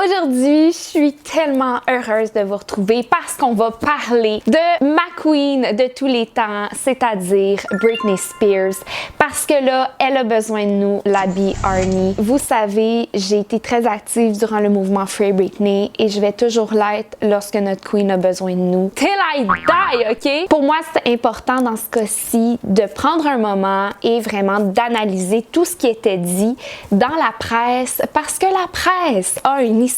Aujourd'hui, je suis tellement heureuse de vous retrouver parce qu'on va parler de ma queen de tous les temps, c'est-à-dire Britney Spears. Parce que là, elle a besoin de nous, la B-Army. Vous savez, j'ai été très active durant le mouvement Free Britney et je vais toujours l'être lorsque notre queen a besoin de nous. Till I die, OK? Pour moi, c'est important dans ce cas-ci de prendre un moment et vraiment d'analyser tout ce qui était dit dans la presse parce que la presse a un historique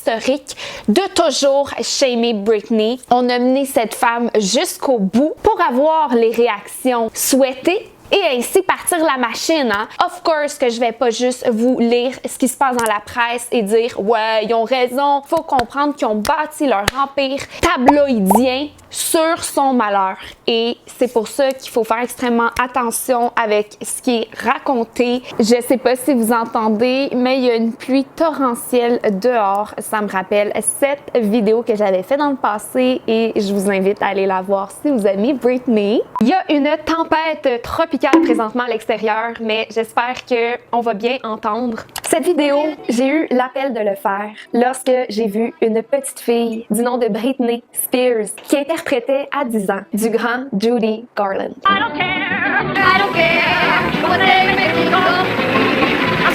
de toujours shamer Britney. On a mené cette femme jusqu'au bout pour avoir les réactions souhaitées et ainsi partir la machine, hein? Of course que je vais pas juste vous lire ce qui se passe dans la presse et dire « Ouais, ils ont raison, faut comprendre qu'ils ont bâti leur empire tabloïdien sur son malheur. » Et c'est pour ça qu'il faut faire extrêmement attention avec ce qui est raconté. Je sais pas si vous entendez, mais il y a une pluie torrentielle dehors. Ça me rappelle cette vidéo que j'avais faite dans le passé et je vous invite à aller la voir si vous aimez Britney. Il y a une tempête tropicale présentement à l'extérieur, mais j'espère qu'on va bien entendre. Cette vidéo, j'ai eu l'appel de le faire lorsque j'ai vu une petite fille du nom de Britney Spears qui interprétait à 10 ans du grand Judy Garland.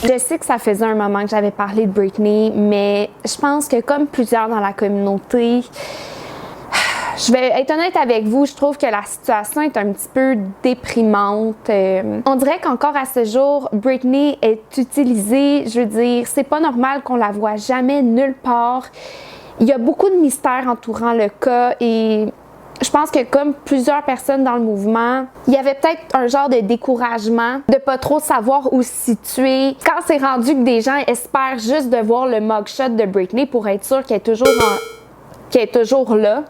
Je sais que ça faisait un moment que j'avais parlé de Britney, mais je pense que comme plusieurs dans la communauté, je vais être honnête avec vous, je trouve que la situation est un petit peu déprimante. On dirait qu'encore à ce jour, Britney est utilisée, je veux dire, c'est pas normal qu'on la voit jamais nulle part. Il y a beaucoup de mystères entourant le cas et je pense que comme plusieurs personnes dans le mouvement, il y avait peut-être un genre de découragement de pas trop savoir où se situer. Quand c'est rendu que des gens espèrent juste de voir le mugshot de Britney pour être sûr qu'elle est toujours là,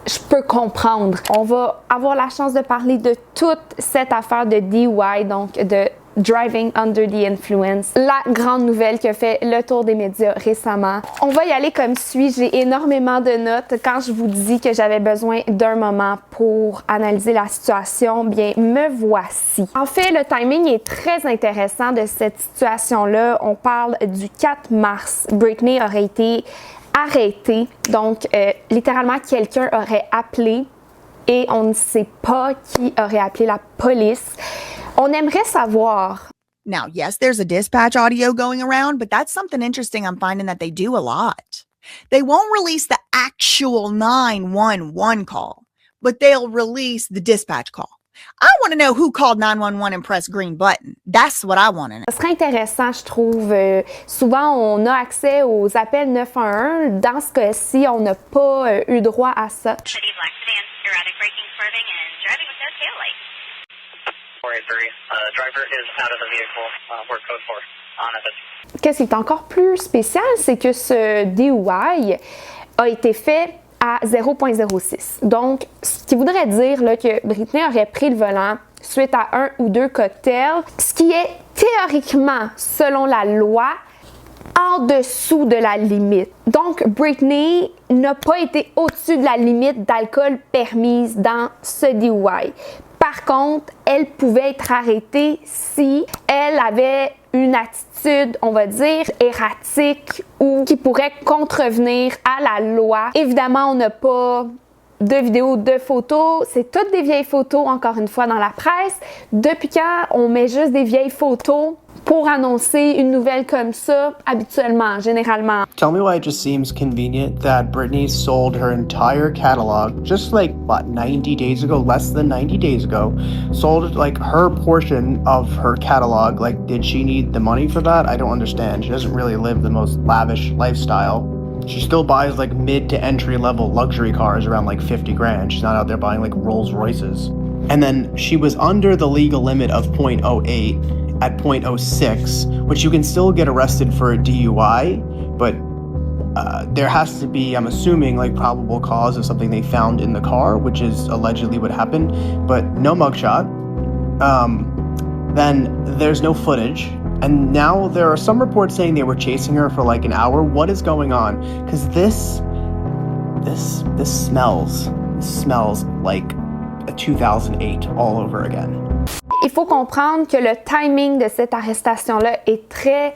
je peux comprendre. On va avoir la chance de parler de toute cette affaire de DUI, donc de Driving Under the Influence, la grande nouvelle qui a fait le tour des médias récemment. On va y aller comme suit. J'ai énormément de notes. Quand je vous dis que j'avais besoin d'un moment pour analyser la situation, bien, me voici. En fait, le timing est très intéressant de cette situation-là. On parle du 4 mars. Britney aurait été arrêtée. Donc, littéralement, quelqu'un aurait appelé et on ne sait pas qui aurait appelé la police. On aimerait savoir. Now, yes, there's a dispatch audio going around, but that's something interesting I'm finding that they do a lot. They won't release the actual 911 call, but they'll release the dispatch call. I want to know who called 911 and pressed green button. That's what I want to know. Ce serait intéressant, je trouve. Souvent, on a accès aux appels 911. Dans ce cas-ci, on n'a pas eu droit à ça. Qu'est-ce qui est encore plus spécial, c'est que ce DUI a été fait à 0.06. Donc, ce qui voudrait dire là, que Britney aurait pris le volant suite à 1 ou 2 cocktails, ce qui est théoriquement, selon la loi, en dessous de la limite. Donc, Britney n'a pas été au-dessus de la limite d'alcool permise dans ce DUI. Par contre, elle pouvait être arrêtée si elle avait une attitude, on va dire, erratique ou qui pourrait contrevenir à la loi. Évidemment, on n'a pas de vidéos, de photos. C'est toutes des vieilles photos, encore une fois, dans la presse. Depuis quand on met juste des vieilles photos pour annoncer une nouvelle comme ça, habituellement, généralement? Tell me why it just seems convenient that Britney sold her entire catalog just like, what, 90 days ago, less than 90 days ago, sold like her portion of her catalog. Like, did she need the money for that? I don't understand. She doesn't really live the most lavish lifestyle. She still buys like mid to entry level luxury cars around like 50 grand. She's not out there buying like Rolls Royces. And then she was under the legal limit of 0.08 at 0.06, which you can still get arrested for a DUI, but there has to be, I'm assuming, like probable cause of something they found in the car, which is allegedly what happened, but no mugshot. Then there's no footage. And now there are some reports saying they were chasing her for like an hour. What is going on? Because this smells like a 2008 all over again. Il faut comprendre que le timing de cette arrestation-là est très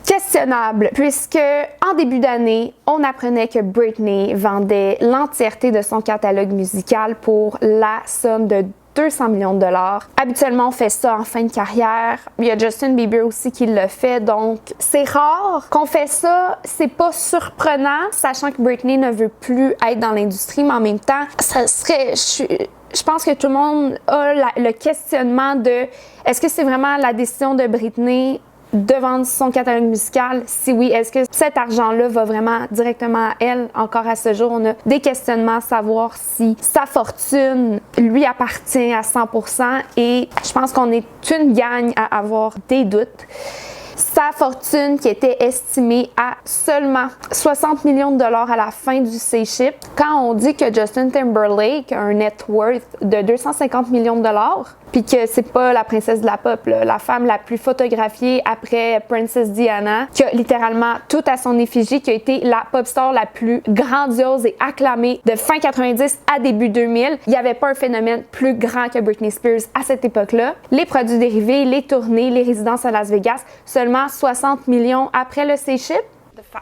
questionnable puisque en début d'année, on apprenait que Britney vendait l'entièreté de son catalogue musical pour la somme de 200 millions de dollars. Habituellement, on fait ça en fin de carrière. Il y a Justin Bieber aussi qui le fait, donc c'est rare qu'on fait ça. C'est pas surprenant, sachant que Britney ne veut plus être dans l'industrie, mais en même temps, ça serait... Je pense que tout le monde a le questionnement de est-ce que c'est vraiment la décision de Britney de vendre son catalogue musical? Si oui, est-ce que cet argent-là va vraiment directement à elle? Encore à ce jour, on a des questionnements à savoir si sa fortune lui appartient à 100% et je pense qu'on est une gang à avoir des doutes. Sa fortune qui était estimée à seulement 60 millions de dollars à la fin du C-Ship. Quand on dit que Justin Timberlake a un net worth de 250 millions de dollars, puis que c'est pas la princesse de la pop, là, la femme la plus photographiée après Princess Diana, qui a littéralement tout à son effigie, qui a été la pop star la plus grandiose et acclamée de fin 90 à début 2000. Il n'y avait pas un phénomène plus grand que Britney Spears à cette époque-là. Les produits dérivés, les tournées, les résidences à Las Vegas, seulement 60 millions après le C-Ship.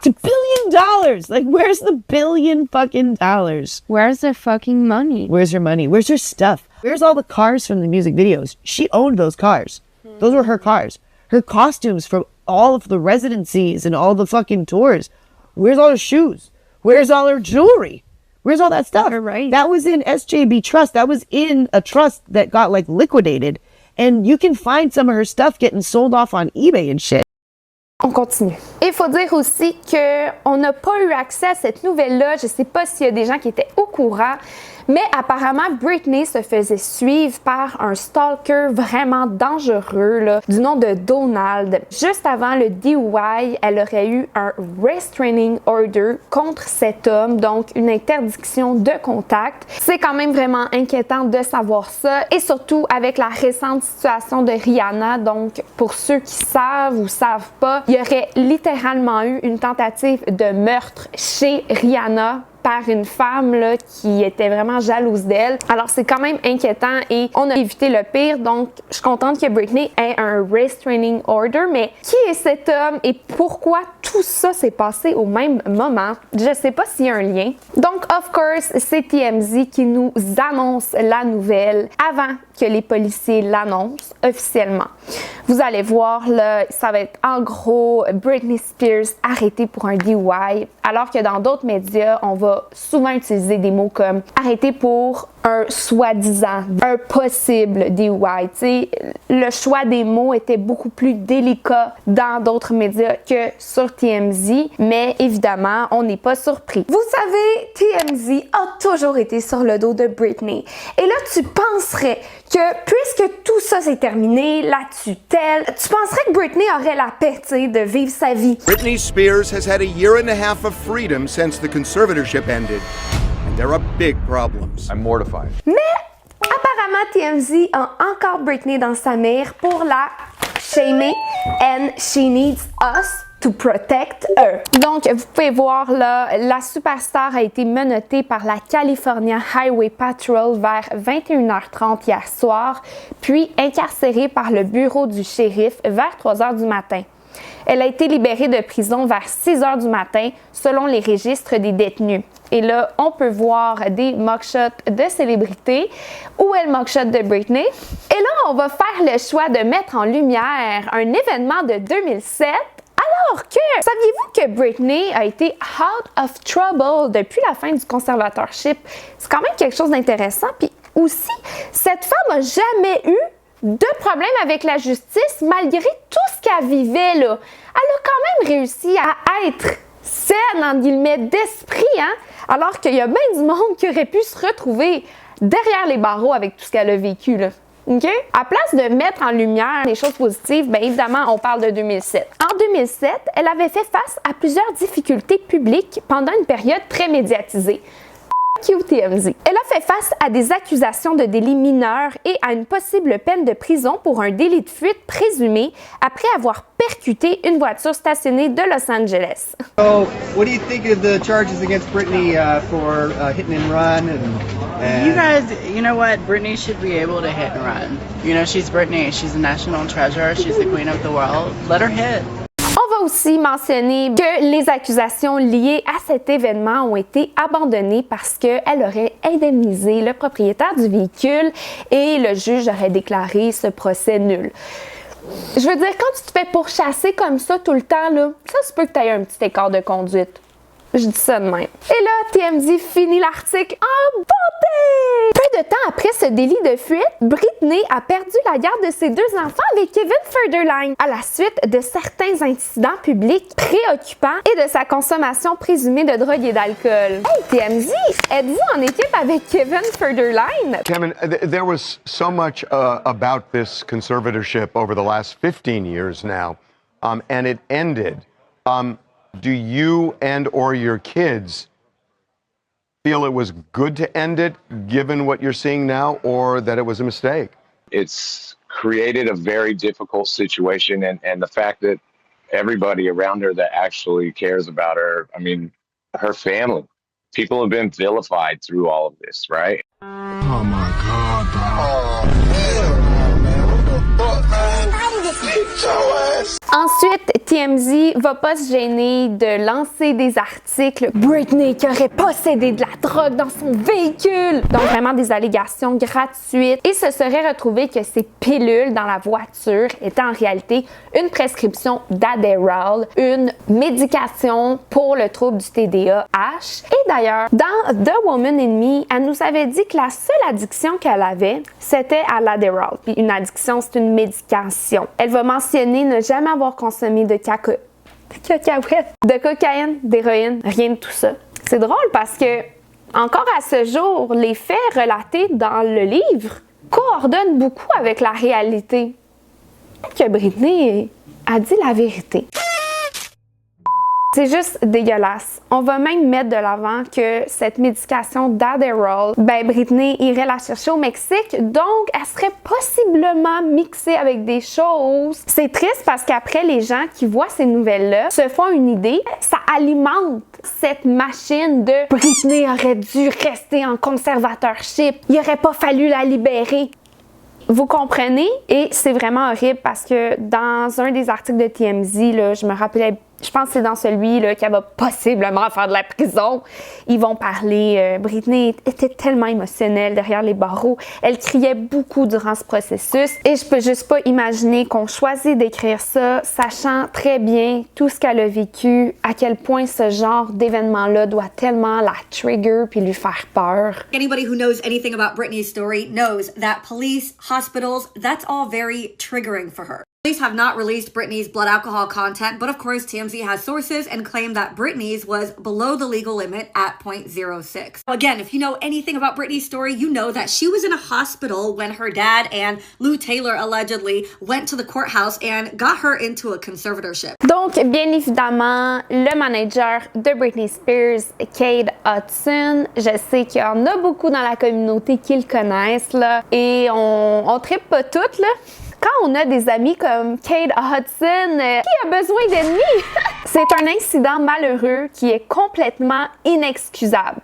It's $1 billion. Like, where's the billion fucking dollars? Where's the fucking money? Where's your money? Where's your stuff? Where's all the cars from the music videos? She owned those cars. Those were her cars. Her costumes from all of the residencies and all the fucking tours. Where's all her shoes? Where's all her jewelry? Where's all that stuff? You're right. That was in SJB Trust. That was in a trust that got like liquidated. And you can find some of her stuff getting sold off on eBay and shit. On continue. Il faut dire aussi qu'on n'a pas eu accès à cette nouvelle-là. Je ne sais pas s'il y a des gens qui étaient au courant, mais apparemment, Britney se faisait suivre par un stalker vraiment dangereux là, du nom de Donald. Juste avant le DUI, elle aurait eu un restraining order contre cet homme, donc une interdiction de contact. C'est quand même vraiment inquiétant de savoir ça, et surtout avec la récente situation de Rihanna. Donc, pour ceux qui savent ou savent pas, il y aurait littéralement eu une tentative de meurtre chez Rihanna par une femme là, qui était vraiment jalouse d'elle. Alors c'est quand même inquiétant et on a évité le pire, donc je suis contente que Britney ait un restraining order, mais qui est cet homme et pourquoi tout ça s'est passé au même moment? Je sais pas s'il y a un lien. Donc of course, c'est TMZ qui nous annonce la nouvelle avant que les policiers l'annoncent officiellement. Vous allez voir là, ça va être en gros Britney Spears arrêtée pour un DUI, alors que dans d'autres médias, on va souvent utiliser des mots comme arrêté pour un soi-disant, un possible DUI. T'sais, le choix des mots était beaucoup plus délicat dans d'autres médias que sur TMZ, mais évidemment, on n'est pas surpris. Vous savez, TMZ a toujours été sur le dos de Britney. Et là, tu penserais que puisque tout ça s'est terminé, la tutelle, tu penserais que Britney aurait la paix, de vivre sa vie. Britney Spears has had a year and a half of freedom since the conservatorship ended. And there are big problems. I'm mortified. Mais apparemment, TMZ a encore Britney dans sa mire pour la shamer, and she needs us to protect her. Donc, vous pouvez voir là, la superstar a été menottée par la California Highway Patrol vers 21h30 hier soir, puis incarcérée par le bureau du shérif vers 3h du matin. Elle a été libérée de prison vers 6h du matin, selon les registres des détenus. Et là, on peut voir des mugshots de célébrités. Où est le mugshot de Britney? Et là, on va faire le choix de mettre en lumière un événement de 2007. Alors que, saviez-vous que Britney a été out of trouble depuis la fin du conservatorship? C'est quand même quelque chose d'intéressant. Puis aussi, cette femme n'a jamais eu de problème avec la justice malgré tout ce qu'elle vivait là. Elle a quand même réussi à être saine, en guillemets, d'esprit, hein? Alors qu'il y a bien du monde qui aurait pu se retrouver derrière les barreaux avec tout ce qu'elle a vécu, là. OK? À place de mettre en lumière les choses positives, bien évidemment, on parle de 2007. En 2007, elle avait fait face à plusieurs difficultés publiques pendant une période très médiatisée. TMZ. Elle a fait face à des accusations de délits mineurs et à une possible peine de prison pour un délit de fuite présumé après avoir percuté une voiture stationnée de Los Angeles. So, what do you think of the charges against Britney for hitting and run? And You guys, you know what? Britney should be able to hit and run. You know, she's Britney. She's a national treasure. She's the queen of the world. Let her hit. On va aussi mentionner que les accusations liées à cet événement ont été abandonnées parce qu'elle aurait indemnisé le propriétaire du véhicule et le juge aurait déclaré ce procès nul. Je veux dire, quand tu te fais pourchasser comme ça tout le temps, là, ça se peut que tu aies un petit écart de conduite. Je dis ça de même. Et là, TMZ finit l'article en beauté! Peu de temps après ce délit de fuite, Britney a perdu la garde de ses 2 enfants avec Kevin Federline à la suite de certains incidents publics préoccupants et de sa consommation présumée de drogue et d'alcool. Hey TMZ, êtes-vous en équipe avec Kevin Federline? Kevin, there was so much about this conservatorship over the last 15 years now, and it ended. Do you and or your kids feel it was good to end it, given what you're seeing now, or that it was a mistake? It's created a very difficult situation, and the fact that everybody around her that actually cares about her, I mean, her family, people have been vilified through all of this, right? Oh my God, bro. Oh, hell no, man. What the fuck, man? Get your ass. Ensuite, TMZ va pas se gêner de lancer des articles Britney qui aurait possédé de la drogue dans son véhicule. Donc vraiment des allégations gratuites. Et se serait retrouvé que ces pilules dans la voiture étaient en réalité une prescription d'Adderall, une médication pour le trouble du TDAH. Et d'ailleurs, dans The Woman in Me, elle nous avait dit que la seule addiction qu'elle avait, c'était à l'Adderall. Puis une addiction, c'est une médication. Elle va mentionner ne jamais avoir consommé de cacahuètes, de cocaïne, d'héroïne, rien de tout ça. C'est drôle parce que, encore à ce jour, les faits relatés dans le livre coordonnent beaucoup avec la réalité. Que Britney a dit la vérité. C'est juste dégueulasse. On va même mettre de l'avant que cette médication d'Adderall, Britney irait la chercher au Mexique, donc elle serait possiblement mixée avec des choses. C'est triste parce qu'après, les gens qui voient ces nouvelles-là se font une idée, ça alimente cette machine de Britney aurait dû rester en conservatorship, il aurait pas fallu la libérer. Vous comprenez? Et c'est vraiment horrible parce que dans un des articles de TMZ, là, je me rappelais, je pense que c'est dans celui là, qui va possiblement faire de la prison. Ils vont parler. Britney était tellement émotionnelle derrière les barreaux. Elle criait beaucoup durant ce processus. Et je peux juste pas imaginer qu'on choisit d'écrire ça, sachant très bien tout ce qu'elle a vécu, à quel point ce genre d'événement-là doit tellement la trigger puis lui faire peur. Anybody who knows anything about Britney's story knows that police, hospitals, that's all very triggering for her. Police have not released Britney's blood alcohol content, but of course TMZ has sources and claimed that Britney's was below the legal limit at 0.06. Again, if you know anything about Britney's story, you know that she was in a hospital when her dad and Lou Taylor allegedly went to the courthouse and got her into a conservatorship. Donc, bien évidemment, le manager de Britney Spears, Kate Hudson, je sais qu'il y en a beaucoup dans la communauté qui le connaissent, là, et on trippe pas toutes, là. Quand on a des amis comme Kate Hudson, qui a besoin d'ennemis? C'est un incident malheureux qui est complètement inexcusable.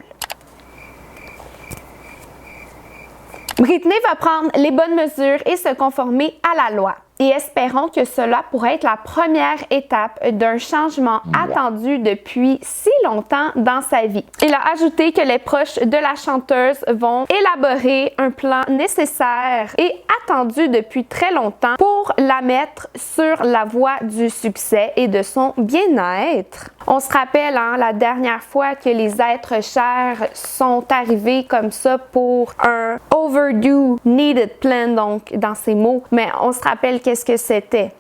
Britney va prendre les bonnes mesures et se conformer à la loi. Et espérons que cela pourrait être la première étape d'un changement attendu depuis si longtemps dans sa vie. Il a ajouté que les proches de la chanteuse vont élaborer un plan nécessaire et attendu depuis très longtemps pour la mettre sur la voie du succès et de son bien-être. On se rappelle la dernière fois que les êtres chers sont arrivés comme ça pour un overdue needed plan, donc dans ces mots, mais on se rappelle qu'est-ce que c'était.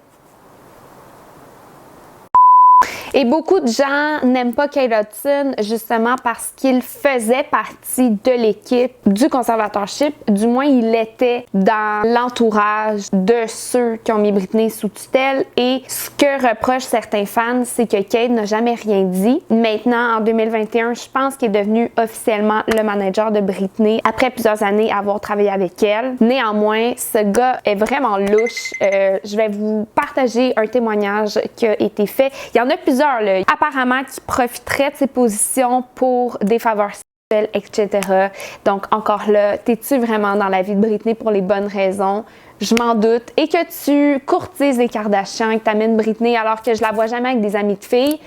Et beaucoup de gens n'aiment pas Kate Hudson justement parce qu'il faisait partie de l'équipe du conservatorship. Du moins, il était dans l'entourage de ceux qui ont mis Britney sous tutelle. Et ce que reprochent certains fans, c'est que Kate n'a jamais rien dit. Maintenant, en 2021, je pense qu'il est devenu officiellement le manager de Britney après plusieurs années à avoir travaillé avec elle. Néanmoins, ce gars est vraiment louche. Je vais vous partager un témoignage qui a été fait. Il y en a plusieurs, là, apparemment, qui profiteraient de ses positions pour des faveurs sexuelles, etc. Donc, encore là, t'es-tu vraiment dans la vie de Britney pour les bonnes raisons? je m'en doute, et que tu courtises les Kardashians et que t'amènes Britney alors que je la vois jamais avec des amis de filles.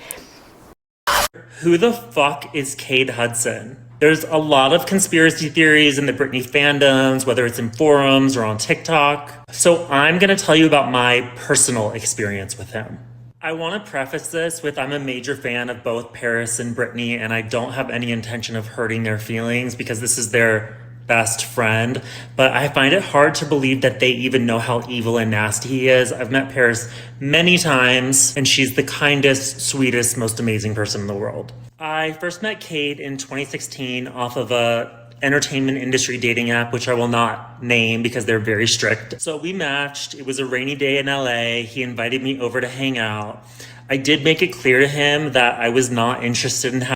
Who the fuck is Cade Hudson? There's a lot of conspiracy theories in the Britney fandoms, whether it's in forums or on TikTok. So I'm gonna tell you about my personal experience with him. I want to preface this with I'm a major fan of both Paris and Britney, and I don't have any intention of hurting their feelings because this is their best friend, but I find it hard to believe that they even know how evil and nasty he is. I've met Paris many times, and she's the kindest, sweetest, most amazing person in the world. I first met Cade in 2016 off of a entertainment industry dating app, which I will not name because they're very strict. So we matched. It was a rainy day in LA. He invited me over to hang out. I did make it clear to him that I was not interested in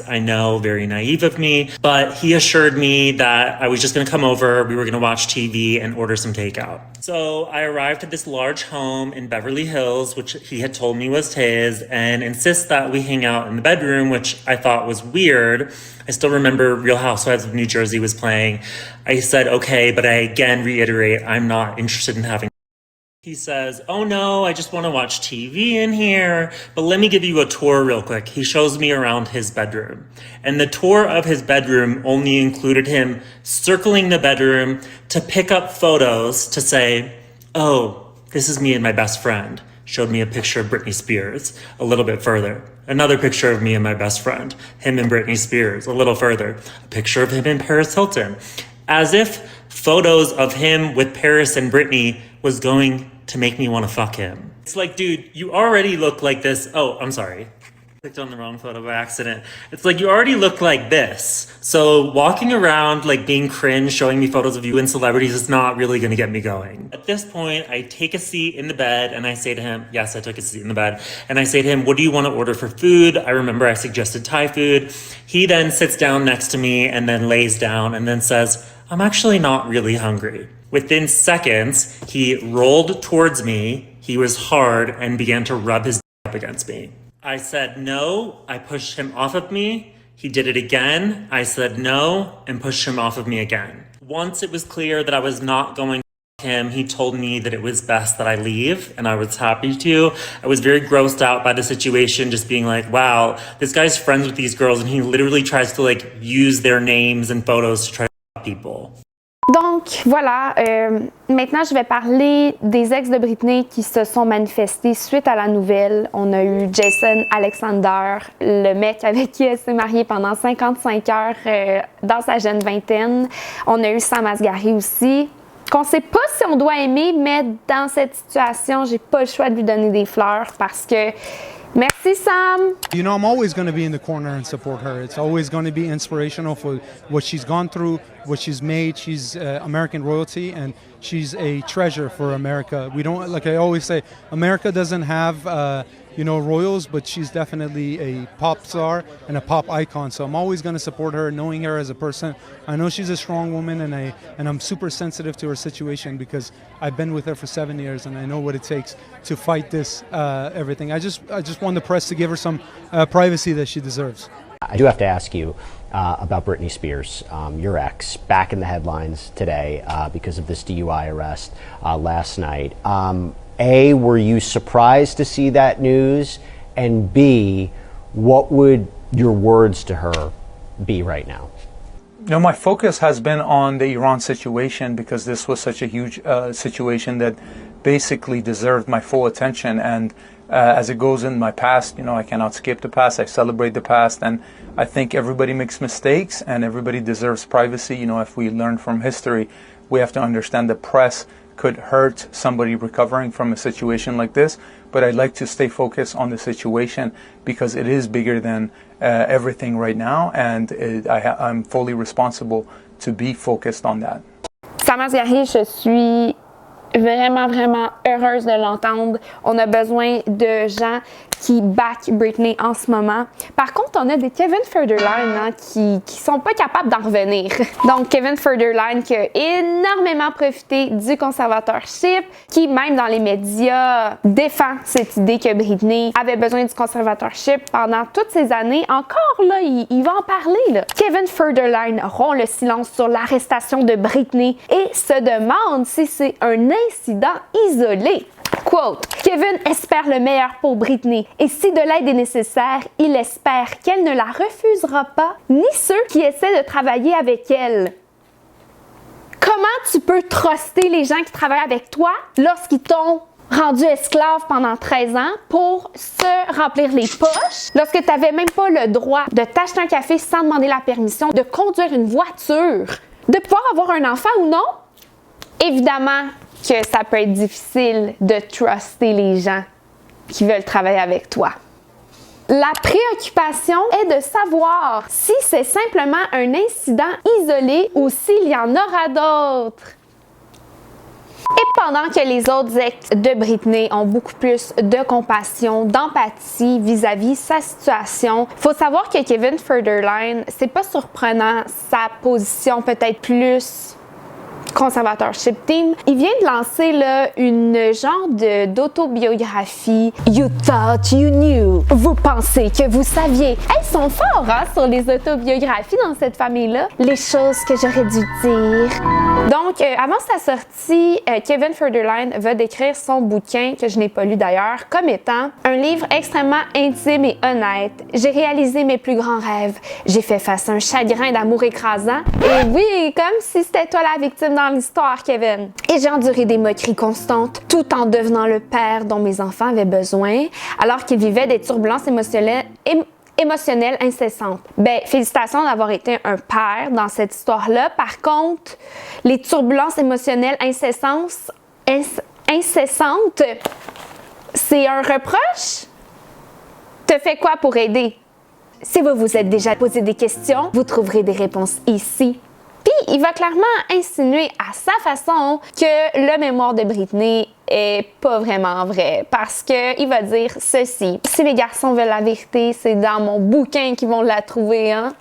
I know, very naive of me, but he assured me that I was just going to come over, we were going to watch TV and order some takeout. So I arrived at this large home in Beverly Hills, which he had told me was his, and insists that we hang out in the bedroom, which I thought was weird. I still remember Real Housewives of New Jersey was playing. I said, okay, but I again reiterate, I'm not interested in having. He says, oh no, I just want to watch TV in here, but let me give you a tour real quick. He shows me around his bedroom. And the tour of his bedroom only included him circling the bedroom to pick up photos to say, oh, this is me and my best friend. Showed me a picture of Britney Spears a little bit further. Another picture of me and my best friend, him and Britney Spears a little further. A picture of him and Paris Hilton. As if photos of him with Paris and Britney was going to make me want to fuck him. It's like, dude, you already look like this. Oh, I'm sorry. Clicked on the wrong photo by accident. It's like, you already look like this. So walking around, like being cringe, showing me photos of you and celebrities is not really going to get me going. At this point, I take a seat in the bed and I say to him, yes, I took a seat in the bed. And I say to him, what do you want to order for food? I remember I suggested Thai food. He then sits down next to me and then lays down and then says, I'm actually not really hungry. Within seconds, he rolled towards me, he was hard, and began to rub his up against me. I said no, I pushed him off of me. He did it again. I said no, and pushed him off of me again. Once it was clear that I was not going to him, he told me that it was best that I leave, and I was happy to. I was very grossed out by the situation, just being like, wow, this guy's friends with these girls, and he literally tries to like use their names and photos to try to fuck people. Donc voilà, maintenant je vais parler des ex de Britney qui se sont manifestés suite à la nouvelle. On a eu Jason Alexander, le mec avec qui elle s'est mariée pendant 55 heures dans sa jeune vingtaine. On a eu Sam Asghari aussi, qu'on sait pas si on doit aimer, mais dans cette situation, j'ai pas le choix de lui donner des fleurs parce que merci, Sam. You know, I'm always going to be in the corner and support her. It's always going to be inspirational for what she's gone through, what she's made. She's American royalty, and she's a treasure for America. We don't, like I always say, America doesn't have, royals, but she's definitely a pop star and a pop icon. So I'm always going to support her, knowing her as a person. I know she's a strong woman, and I'm super sensitive to her situation because I've been with her for 7 years, and I know what it takes to fight this everything. I just want the press to give her some privacy that she deserves. I do have to ask you about Britney Spears, your ex, back in the headlines today because of this DUI arrest last night. A, were you surprised to see that news? And B, what would your words to her be right now? You know, my focus has been on the Iran situation because this was such a huge situation that basically deserved my full attention. And as it goes in my past, I cannot skip the past. I celebrate the past. And I think everybody makes mistakes and everybody deserves privacy. If we learn from history, we have to understand the press could hurt somebody recovering from a situation like this. But I'd like to stay focused on the situation because it is bigger than everything right now. And I'm fully responsible to be focused on that. Sam Asghari, je suis vraiment heureuse de l'entendre. On a besoin de gens qui back Britney en ce moment. Par contre, on a des Kevin Federline hein, qui sont pas capables d'en revenir. Donc, Kevin Federline qui a énormément profité du conservatorship, qui même dans les médias défend cette idée que Britney avait besoin du conservatorship pendant toutes ces années. Encore là, il va en parler. Là. Kevin Federline rompt le silence sur l'arrestation de Britney et se demande si c'est un incident isolé. Quote, Kevin espère le meilleur pour Britney et si de l'aide est nécessaire, il espère qu'elle ne la refusera pas, ni ceux qui essaient de travailler avec elle. Comment tu peux truster les gens qui travaillent avec toi lorsqu'ils t'ont rendu esclave pendant 13 ans pour se remplir les poches, lorsque tu n'avais même pas le droit de t'acheter un café sans demander la permission, de conduire une voiture, de pouvoir avoir un enfant ou non? Évidemment que ça peut être difficile de truster les gens qui veulent travailler avec toi. La préoccupation est de savoir si c'est simplement un incident isolé ou s'il y en aura d'autres. Et pendant que les autres ex de Britney ont beaucoup plus de compassion, d'empathie vis-à-vis sa situation, faut savoir que Kevin Federline, c'est pas surprenant sa position peut-être plus conservatorship team. Il vient de lancer là, une genre d'autobiographie. You thought you knew. Vous pensez que vous saviez. Hey, ils sont forts hein, sur les autobiographies dans cette famille-là. Les choses que j'aurais dû dire. Donc, avant sa sortie, Kevin Federline va décrire son bouquin, que je n'ai pas lu d'ailleurs, comme étant un livre extrêmement intime et honnête. J'ai réalisé mes plus grands rêves. J'ai fait face à un chagrin d'amour écrasant. Et oui, comme si c'était toi la victime dans l'histoire, Kevin. Et j'ai enduré des moqueries constantes, tout en devenant le père dont mes enfants avaient besoin, alors qu'ils vivaient des turbulences émotionnelles incessantes. Ben, félicitations d'avoir été un père dans cette histoire-là. Par contre, les turbulences émotionnelles incessantes, c'est un reproche? Te fait quoi pour aider? Si vous vous êtes déjà posé des questions, vous trouverez des réponses ici. Puis, il va clairement insinuer à sa façon que le mémoire de Britney est pas vraiment vrai. Parce que il va dire ceci. Si les garçons veulent la vérité, c'est dans mon bouquin qu'ils vont la trouver, hein.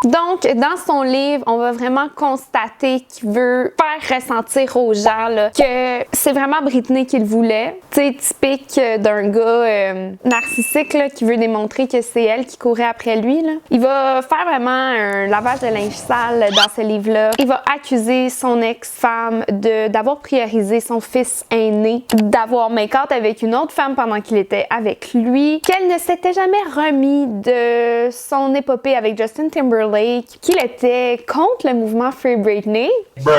Donc, dans son livre, on va vraiment constater qu'il veut faire ressentir aux gens là, que c'est vraiment Britney qu'il voulait. Tu sais, typique d'un gars narcissique là, qui veut démontrer que c'est elle qui courait après lui. Là. Il va faire vraiment un lavage de linge sale dans ce livre-là. Il va accuser son ex-femme d'avoir priorisé son fils aîné, d'avoir make-out avec une autre femme pendant qu'il était avec lui, qu'elle ne s'était jamais remis de son épopée avec Justin Timberlake, qu'il était contre le mouvement Free Britney. Bruh.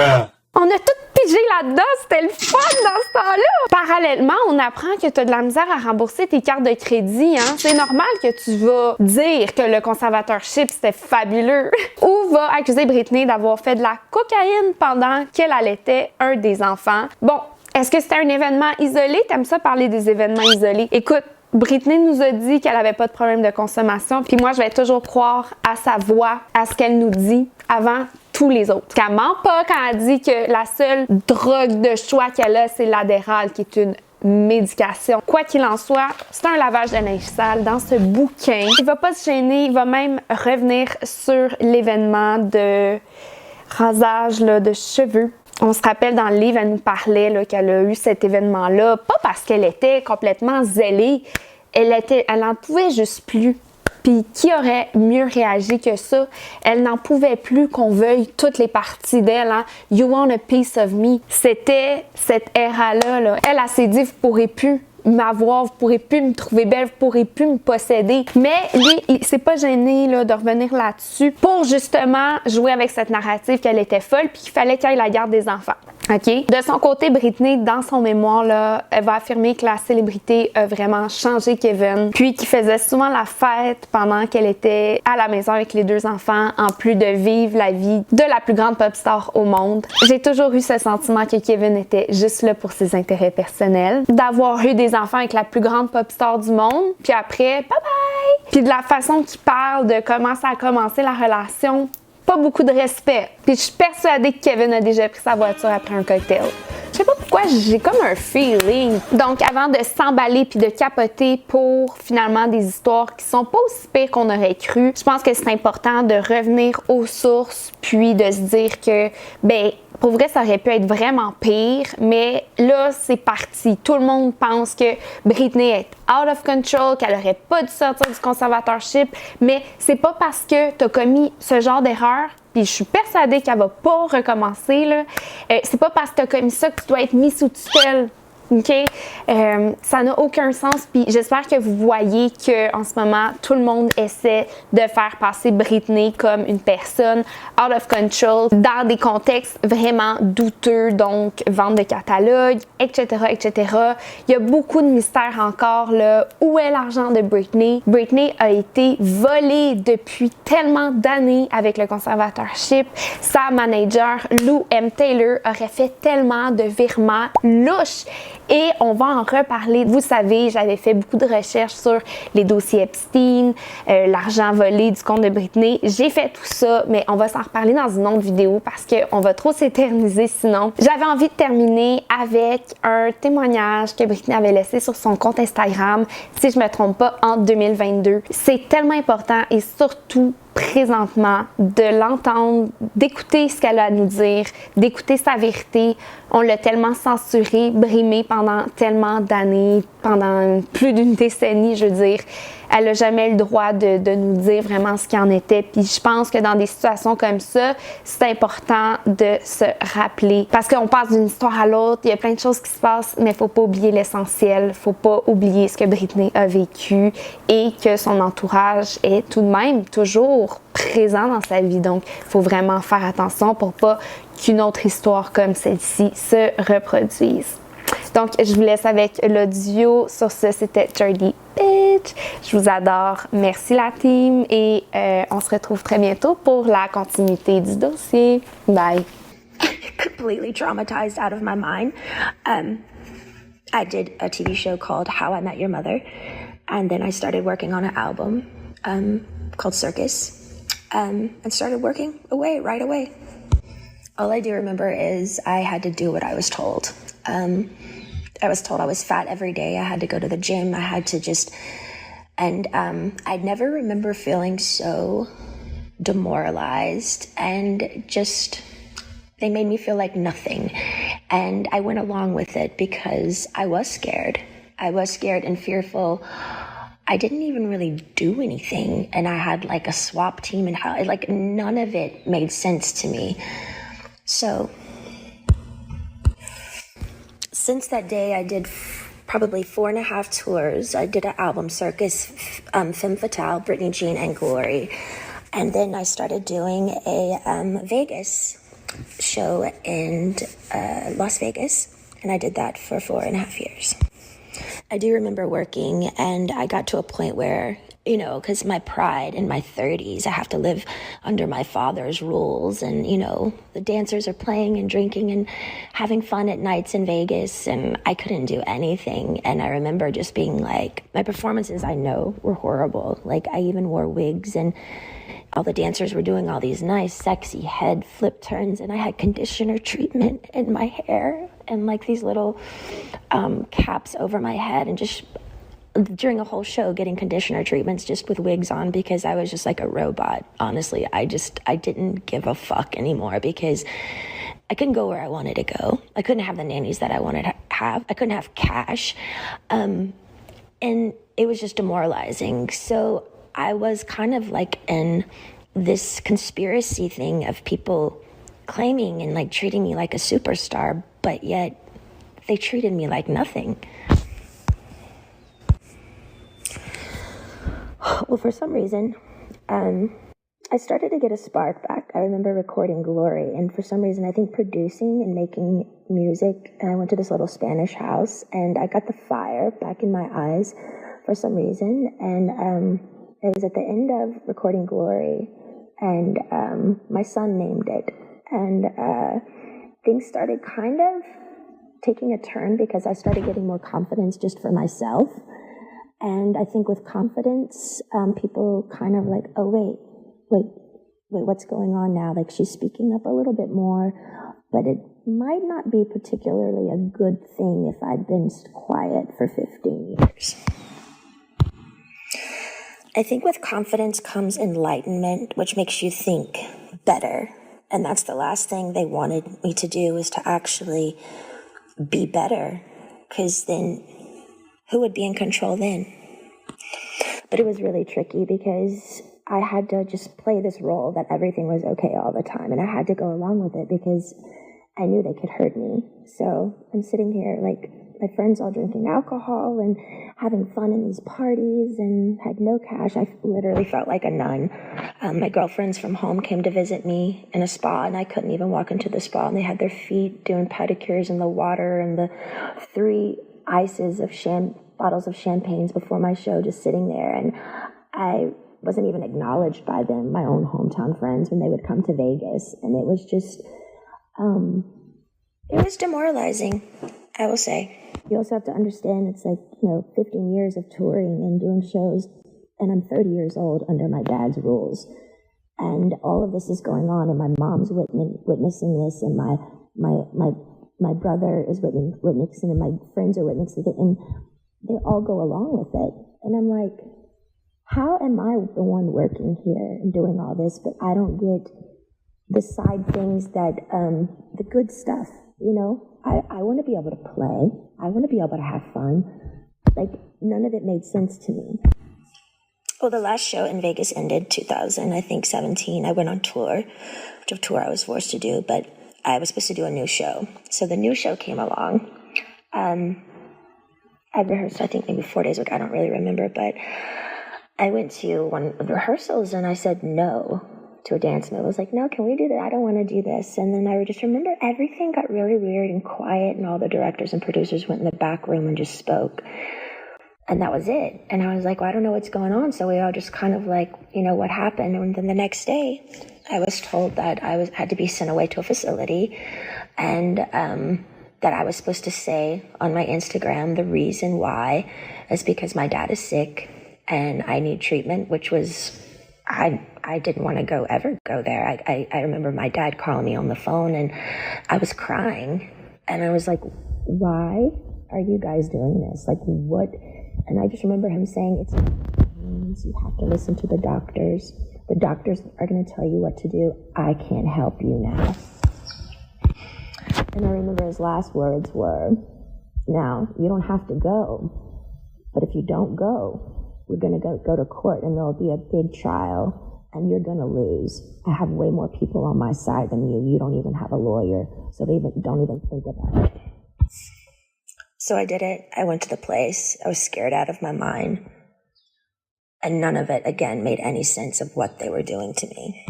On a tout pigé là-dedans, c'était le fun dans ce temps-là! Parallèlement, on apprend que tu as de la misère à rembourser tes cartes de crédit, hein? C'est normal que tu vas dire que le conservatorship, c'était fabuleux. Ou va accuser Britney d'avoir fait de la cocaïne pendant qu'elle allaitait un des enfants. Bon, est-ce que c'était un événement isolé? T'aimes ça parler des événements isolés? Écoute, Britney nous a dit qu'elle avait pas de problème de consommation, puis moi je vais toujours croire à sa voix, à ce qu'elle nous dit avant tous les autres. Qu'elle ment pas quand elle dit que la seule drogue de choix qu'elle a, c'est l'Adderall, qui est une médication. Quoi qu'il en soit, c'est un lavage de linge sale dans ce bouquin. Il va pas se gêner, il va même revenir sur l'événement de rasage là, de cheveux. On se rappelle dans le livre, elle nous parlait qu'elle a eu cet événement-là, pas parce qu'elle était complètement zélée, elle en pouvait juste plus. Puis qui aurait mieux réagi que ça? Elle n'en pouvait plus qu'on veuille toutes les parties d'elle. Hein? You want a piece of me. C'était cette era-là. Là. Elle s'est dit, vous pourrez plus m'avoir, vous pourrez plus me trouver belle, vous pourrez plus me posséder. Mais lui, il s'est pas gêné là, de revenir là-dessus pour justement jouer avec cette narrative qu'elle était folle puis qu'il fallait qu'elle la garde des enfants. OK? De son côté, Britney, dans son mémoire, là, elle va affirmer que la célébrité a vraiment changé Kevin, puis qu'il faisait souvent la fête pendant qu'elle était à la maison avec les deux enfants, en plus de vivre la vie de la plus grande pop star au monde. J'ai toujours eu ce sentiment que Kevin était juste là pour ses intérêts personnels, d'avoir eu des enfants avec la plus grande pop star du monde, puis après, bye bye! Puis de la façon qu'il parle de comment ça a commencé la relation, pas beaucoup de respect. Puis je suis persuadée que Kevin a déjà pris sa voiture après un cocktail. Je sais pas pourquoi. pourquoi j'ai comme un feeling. Donc, avant de s'emballer puis de capoter pour finalement des histoires qui sont pas aussi pires qu'on aurait cru, je pense que c'est important de revenir aux sources puis de se dire que, ben, pour vrai, ça aurait pu être vraiment pire, mais là, c'est parti. Tout le monde pense que Britney est out of control, qu'elle aurait pas dû sortir du conservatorship, mais c'est pas parce que t'as commis ce genre d'erreur, puis je suis persuadée qu'elle va pas recommencer, là. C'est pas parce que t'as commis ça que tu dois être mis sous tutelle. OK? Ça n'a aucun sens. Puis j'espère que vous voyez qu'en ce moment, tout le monde essaie de faire passer Britney comme une personne out of control dans des contextes vraiment douteux, donc vente de catalogue, etc., etc. Il y a beaucoup de mystères encore, là. Où est l'argent de Britney? Britney a été volée depuis tellement d'années avec le conservatorship. Sa manager, Lou M. Taylor, aurait fait tellement de virements louches. Et on va en reparler. Vous savez, j'avais fait beaucoup de recherches sur les dossiers Epstein, l'argent volé du compte de Britney. J'ai fait tout ça, mais on va s'en reparler dans une autre vidéo parce qu'on va trop s'éterniser sinon. J'avais envie de terminer avec un témoignage que Britney avait laissé sur son compte Instagram, si je me trompe pas, en 2022. C'est tellement important et surtout présentement de l'entendre, d'écouter ce qu'elle a à nous dire, d'écouter sa vérité. On l'a tellement censuré, brimé pendant tellement d'années, pendant plus d'une décennie, je veux dire. Elle n'a jamais eu le droit de nous dire vraiment ce qu'il en était. Puis je pense que dans des situations comme ça, c'est important de se rappeler. Parce qu'on passe d'une histoire à l'autre, il y a plein de choses qui se passent, mais il ne faut pas oublier l'essentiel. Il ne faut pas oublier ce que Britney a vécu et que son entourage est tout de même toujours présent dans sa vie. Donc, il faut vraiment faire attention pour pas qu'une autre histoire comme celle-ci se reproduise. Donc, je vous laisse avec l'audio. Sur ce, c'était Dirty Bitch. Je vous adore. Merci la team et on se retrouve très bientôt pour la continuité du dossier. Bye. Completely traumatized out of my mind. I did a TV show called How I Met Your Mother, and then I started working on an album called Circus, and started working away right away. All I do remember is I had to do what I was told. I was told I was fat every day. I had to go to the gym. I had to just, and I never remember feeling so demoralized and just, they made me feel like nothing. And I went along with it because I was scared. I was scared and fearful. I didn't even really do anything. And I had like a swap team and how, like none of it made sense to me. So since that day, I did probably 4.5 tours. I did an album, Circus, Femme Fatale, Britney Jean, and Glory. And then I started doing a Vegas show in Las Vegas. And I did that for 4.5 years. I do remember working, and I got to a point where, you know, because my pride in my 30s, I have to live under my father's rules. And, you know, the dancers are playing and drinking and having fun at nights in Vegas, and I couldn't do anything. And I remember just being like, my performances, I know, were horrible. Like, I even wore wigs, and all the dancers were doing all these nice, sexy head flip turns, and I had conditioner treatment in my hair and like these little caps over my head, and just during a whole show getting conditioner treatments just with wigs on because I was just like a robot. Honestly, I didn't give a fuck anymore because I couldn't go where I wanted to go. I couldn't have the nannies that I wanted to have. I couldn't have cash. And it was just demoralizing. So I was kind of like in this conspiracy thing of people claiming and like treating me like a superstar, but yet they treated me like nothing. Well, for some reason, I started to get a spark back. I remember recording Glory, and for some reason, I think producing and making music, and I went to this little Spanish house, and I got the fire back in my eyes for some reason, and it was at the end of recording Glory, and my son named it, and things started kind of taking a turn because I started getting more confidence just for myself. And I think with confidence, people kind of like, oh, wait, what's going on now? Like, she's speaking up a little bit more, but might not be particularly a good thing if I'd been quiet for 15 years. I think with confidence comes enlightenment, which makes you think better. And that's the last thing they wanted me to do, is to actually be better. Because then, who would be in control then? But it was really tricky because I had to just play this role that everything was okay all the time. And I had to go along with it because I knew they could hurt me. So I'm sitting here like my friends all drinking alcohol and having fun in these parties and had no cash. I literally felt like a nun. My girlfriends from home came to visit me in a spa, and I couldn't even walk into the spa, and they had their feet doing pedicures in the water, and the 3 ices of bottles of champagnes before my show just sitting there. And I wasn't even acknowledged by them, my own hometown friends, when they would come to Vegas. And it was just, it was demoralizing, I will say. You also have to understand it's like, 15 years of touring and doing shows, and I'm 30 years old under my dad's rules. And all of this is going on, and my mom's witnessing this, and my brother is witnessing, and my friends are witnessing it, and they all go along with it. And I'm like, how am I the one working here and doing all this, but I don't get the side things that, the good stuff, I want to be able to play. I want to be able to have fun. Like, none of it made sense to me. Well, the last show in Vegas ended 2017. I went on tour, which of tour I was forced to do, but I was supposed to do a new show. So the new show came along. I rehearsed, I think maybe 4 days ago. I don't really remember, but I went to one of the rehearsals and I said no to a dance move. I was like, no, can we do that? I don't want to do this. And then I just remember everything got really weird and quiet, and all the directors and producers went in the back room and just spoke. And that was it. And I was like, well, I don't know what's going on. So we all just kind of like, what happened? And then the next day, I was told that I had to be sent away to a facility, and that I was supposed to say on my Instagram the reason why is because my dad is sick and I need treatment, which was, I didn't want to ever go there. I remember my dad calling me on the phone, and I was crying, and I was like, why are you guys doing this? Like, what? And I just remember him saying, you have to listen to the doctors. The doctors are going to tell you what to do. I can't help you now. And I remember his last words were, now, you don't have to go, but if you don't go, we're going to go to court, and there'll be a big trial, and you're going to lose. I have way more people on my side than you. You don't even have a lawyer, so don't even think about it. So I did it. I went to the place. I was scared out of my mind. And none of it, again, made any sense of what they were doing to me.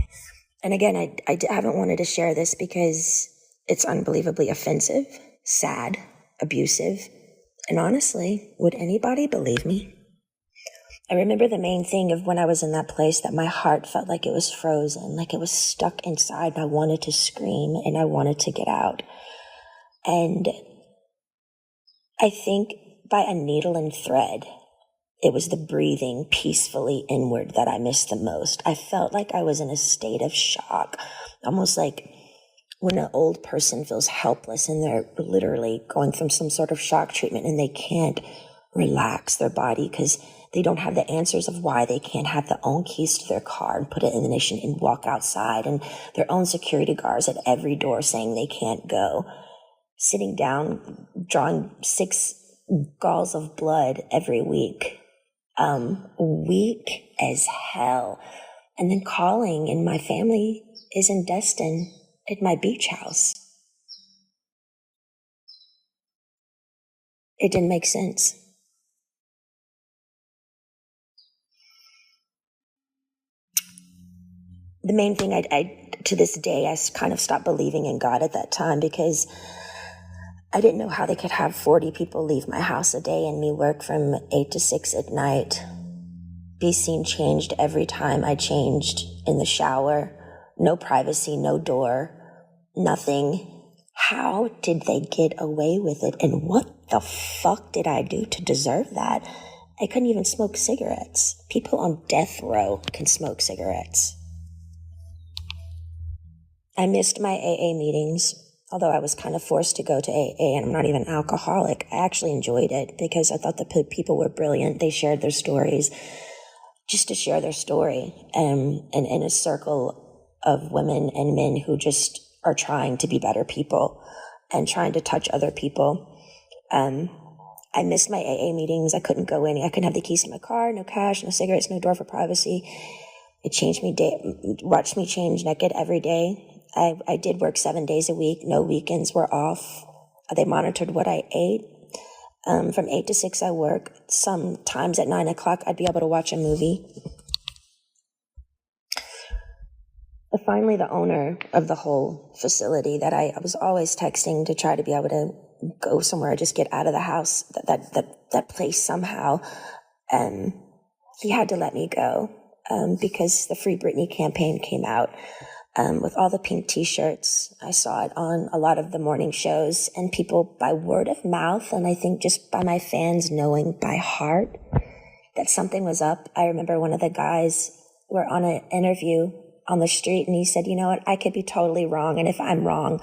And again, I haven't wanted to share this because it's unbelievably offensive, sad, abusive. And honestly, would anybody believe me? I remember the main thing of when I was in that place, that my heart felt like it was frozen, like it was stuck inside, and I wanted to scream and I wanted to get out. And I think by a needle and thread, it was the breathing peacefully inward that I missed the most. I felt like I was in a state of shock, almost like when an old person feels helpless and they're literally going through some sort of shock treatment and they can't relax their body because they don't have the answers of why they can't have their own keys to their car and put it in the ignition and walk outside, and their own security guards at every door saying they can't go. Sitting down, drawing 6 galls of blood every week. Weak as hell. And then calling, and my family is in Destin at my beach house. It didn't make sense. The main thing, I to this day, I kind of stopped believing in God at that time because I didn't know how they could have 40 people leave my house a day and me work from 8 to 6 at night. Be seen changed every time I changed in the shower. No privacy, no door, nothing. How did they get away with it? And what the fuck did I do to deserve that? I couldn't even smoke cigarettes. People on death row can smoke cigarettes. I missed my AA meetings although I was kind of forced to go to AA, and I'm not even an alcoholic, I actually enjoyed it because I thought the people were brilliant. They shared their stories just to share their story, and in a circle of women and men who just are trying to be better people and trying to touch other people. I missed my AA meetings. I couldn't go in. I couldn't have the keys to my car, no cash, no cigarettes, no door for privacy. It changed me, watched me change naked every day. I did work 7 days a week. No weekends were off. They monitored what I ate. From 8 to 6, I work. Sometimes at 9 o'clock, I'd be able to watch a movie. But finally, the owner of the whole facility that I was always texting to try to be able to go somewhere, just get out of the house, that place somehow. He had to let me go because the Free Britney campaign came out with all the pink t-shirts. I saw it on a lot of the morning shows, and people by word of mouth, and I think just by my fans knowing by heart that something was up. I remember one of the guys were on an interview on the street, and he said, you know what, I could be totally wrong, and if I'm wrong,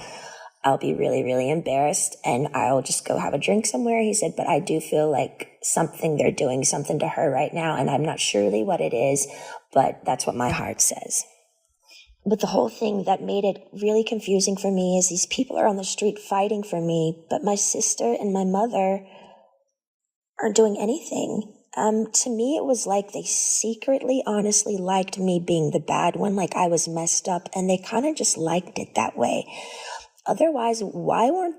I'll be really, really embarrassed and I'll just go have a drink somewhere. He said, but I do feel like they're doing something to her right now, and I'm not surely what it is, but that's what my heart says. But the whole thing that made it really confusing for me is these people are on the street fighting for me, but my sister and my mother aren't doing anything. To me, it was like they secretly, honestly liked me being the bad one, like I was messed up, and they kind of just liked it that way. Otherwise, why weren't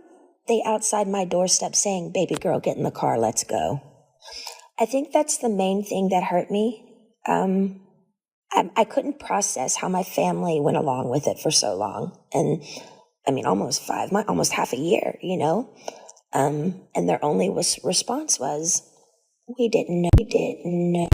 they outside my doorstep saying, baby girl, get in the car, let's go? I think that's the main thing that hurt me. I couldn't process how my family went along with it for so long. And I mean, almost half a year, you know? And their only response was, we didn't know.